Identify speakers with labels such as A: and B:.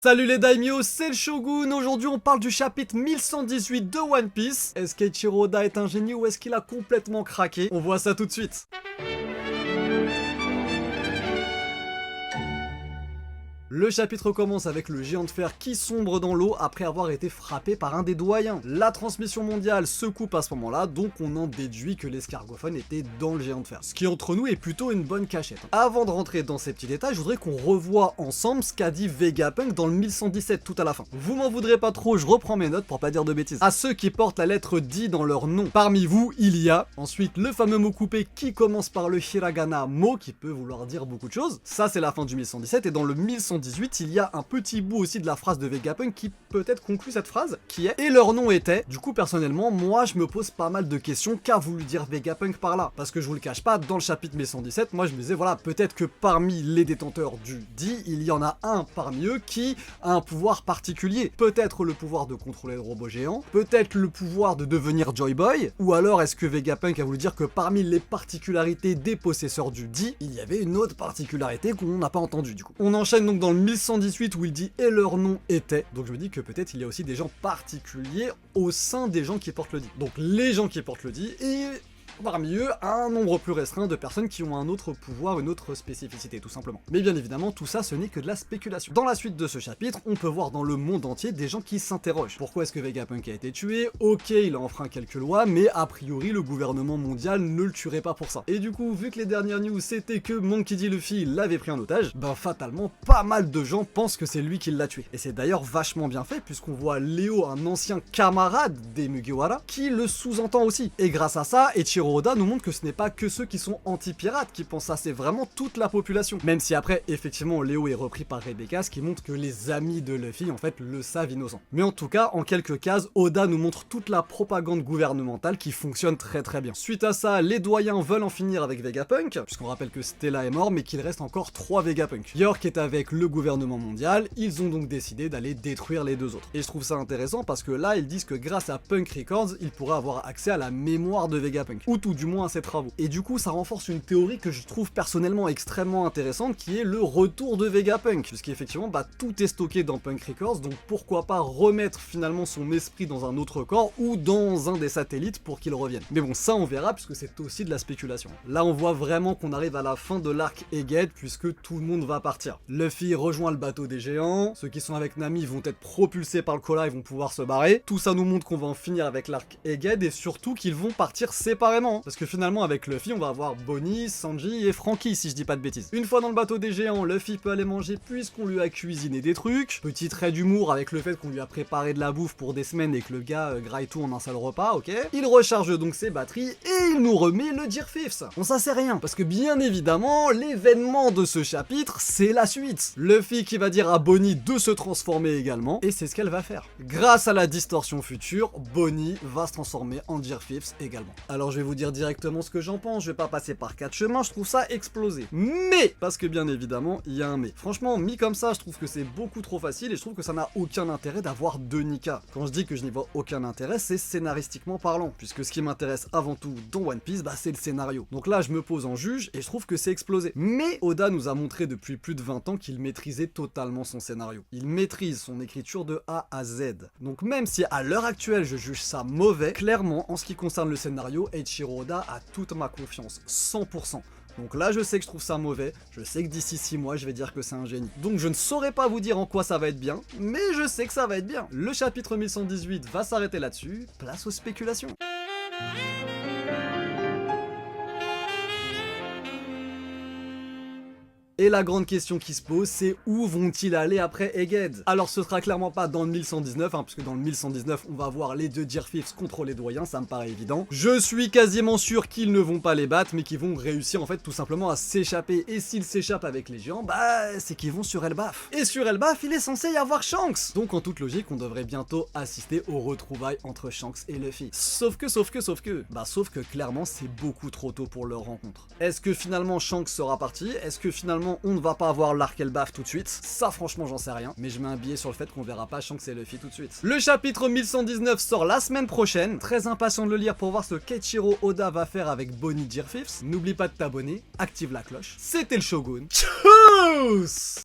A: Salut les daimyo, c'est le Shogun. Aujourd'hui on parle du chapitre 1118 de One Piece. Est-ce qu'Eiichiro Oda est un génie ou est-ce qu'il a complètement craqué? On voit ça tout de suite. Le chapitre commence avec le géant de fer qui sombre dans l'eau après avoir été frappé par un des doyens. La transmission mondiale se coupe à ce moment-là, donc on en déduit que l'escargophone était dans le géant de fer. Ce qui entre nous est plutôt une bonne cachette. Avant de rentrer dans ces petits détails, je voudrais qu'on revoie ensemble ce qu'a dit Vegapunk dans le 1117 tout à la fin. Vous m'en voudrez pas trop, je reprends mes notes pour pas dire de bêtises. À ceux qui portent la lettre D dans leur nom. Parmi vous, il y a ensuite le fameux mot coupé qui commence par le hiragana mo qui peut vouloir dire beaucoup de choses. Ça c'est la fin du 1117 et dans le 1118, il y a un petit bout aussi de la phrase de Vegapunk qui peut-être conclut cette phrase, qui est « Et leur nom était ». Du coup, personnellement, moi, je me pose pas mal de questions. Qu'a voulu dire Vegapunk par là? Parce que je vous le cache pas, dans le chapitre 1117, moi, je me disais, voilà, peut-être que parmi les détenteurs du D, il y en a un parmi eux qui a un pouvoir particulier. Peut-être le pouvoir de contrôler le robot géant, peut-être le pouvoir de devenir Joy Boy, ou alors est-ce que Vegapunk a voulu dire que parmi les particularités des possesseurs du D, il y avait une autre particularité qu'on n'a pas entendue, du coup. On enchaîne donc dans le 1118 où il dit « et leur nom était ». Donc je me dis que peut-être il y a aussi des gens particuliers au sein des gens qui portent le D. Donc les gens qui portent le D et parmi eux, un nombre plus restreint de personnes qui ont un autre pouvoir, une autre spécificité, tout simplement. Mais bien évidemment, tout ça, ce n'est que de la spéculation. Dans la suite de ce chapitre, on peut voir dans le monde entier des gens qui s'interrogent. Pourquoi est-ce que Vegapunk a été tué? Ok, il a enfreint quelques lois, mais a priori, le gouvernement mondial ne le tuerait pas pour ça. Et du coup, vu que les dernières news, c'était que Monkey D. Luffy l'avait pris en otage, ben fatalement, pas mal de gens pensent que c'est lui qui l'a tué. Et c'est d'ailleurs vachement bien fait, puisqu'on voit Léo, un ancien camarade des Mugiwara, qui le sous-entend aussi. Et grâce à ça, Eiichiro Oda nous montre que ce n'est pas que ceux qui sont anti-pirates qui pensent ça, c'est vraiment toute la population. Même si après, effectivement, Léo est repris par Rebecca, ce qui montre que les amis de Luffy, en fait, le savent innocent. Mais en tout cas, en quelques cases, Oda nous montre toute la propagande gouvernementale qui fonctionne très très bien. Suite à ça, les doyens veulent en finir avec Vegapunk, puisqu'on rappelle que Stella est mort, mais qu'il reste encore 3 Vegapunk. York est avec le gouvernement mondial, ils ont donc décidé d'aller détruire les deux autres. Et je trouve ça intéressant parce que là, ils disent que grâce à Punk Records, ils pourraient avoir accès à la mémoire de Vegapunk, ou tout du moins à ses travaux. Et du coup, ça renforce une théorie que je trouve personnellement extrêmement intéressante, qui est le retour de Vegapunk, puisqu'effectivement, bah, tout est stocké dans Punk Records, donc pourquoi pas remettre finalement son esprit dans un autre corps, ou dans un des satellites pour qu'il revienne. Mais bon, ça on verra, puisque c'est aussi de la spéculation. Là, on voit vraiment qu'on arrive à la fin de l'arc Egghead, puisque tout le monde va partir. Luffy rejoint le bateau des géants, ceux qui sont avec Nami vont être propulsés par le Kola et vont pouvoir se barrer. Tout ça nous montre qu'on va en finir avec l'arc Egghead, et surtout qu'ils vont partir séparément, parce que finalement avec Luffy on va avoir Bonnie, Sanji et Franky si je dis pas de bêtises. Une fois dans le bateau des géants, Luffy peut aller manger puisqu'on lui a cuisiné des trucs. Petit trait d'humour avec le fait qu'on lui a préparé de la bouffe pour des semaines et que le gars graille tout en un seul repas, ok. Il recharge donc ses batteries et il nous remet le Gear Fifth. Bon, ça c'est rien, parce que bien évidemment l'événement de ce chapitre c'est la suite. Luffy qui va dire à Bonnie de se transformer également, et c'est ce qu'elle va faire. Grâce à la distorsion future, Bonnie va se transformer en Gear Fifth également. Alors je vais vous dire directement ce que j'en pense, je vais pas passer par 4 chemins, je trouve ça explosé. Mais, parce que bien évidemment, il y a un mais. Franchement, mis comme ça, je trouve que c'est beaucoup trop facile et je trouve que ça n'a aucun intérêt d'avoir deux Nika. Quand je dis que je n'y vois aucun intérêt, c'est scénaristiquement parlant, puisque ce qui m'intéresse avant tout dans One Piece, bah c'est le scénario. Donc là, je me pose en juge et je trouve que c'est explosé. Mais Oda nous a montré depuis plus de 20 ans qu'il maîtrisait totalement son scénario. Il maîtrise son écriture de A à Z. Donc même si à l'heure actuelle, je juge ça mauvais, clairement, en ce qui concerne le scénario, Eiichiro Oda a toute ma confiance, 100%. Donc là, je sais que je trouve ça mauvais, je sais que d'ici 6 mois, je vais dire que c'est un génie. Donc je ne saurais pas vous dire en quoi ça va être bien, mais je sais que ça va être bien. Le chapitre 1118 va s'arrêter là-dessus, place aux spéculations. Et la grande question qui se pose, c'est où vont-ils aller après Egghead? Alors ce sera clairement pas dans le 1119, puisque dans le 1119, on va voir les deux Gear Fifths contre les doyens, ça me paraît évident. Je suis quasiment sûr qu'ils ne vont pas les battre, mais qu'ils vont réussir en fait tout simplement à s'échapper. Et s'ils s'échappent avec les géants, bah c'est qu'ils vont sur Elbaf. Et sur Elbaf, il est censé y avoir Shanks. Donc en toute logique, on devrait bientôt assister aux retrouvailles entre Shanks et Luffy. Sauf que clairement, c'est beaucoup trop tôt pour leur rencontre. Est-ce que finalement Shanks sera parti? Est-ce que finalement on ne va pas avoir l'arc Elbaf tout de suite? Ça franchement j'en sais rien, mais je mets un billet sur le fait qu'on verra pas Shanks et Luffy tout de suite. Le chapitre 1119 sort la semaine prochaine, très impatient de le lire pour voir ce qu'Eiichiro Oda va faire avec Bonnie Gear Fifth. N'oublie pas de t'abonner, active la cloche. C'était le Shogun. Tchuss!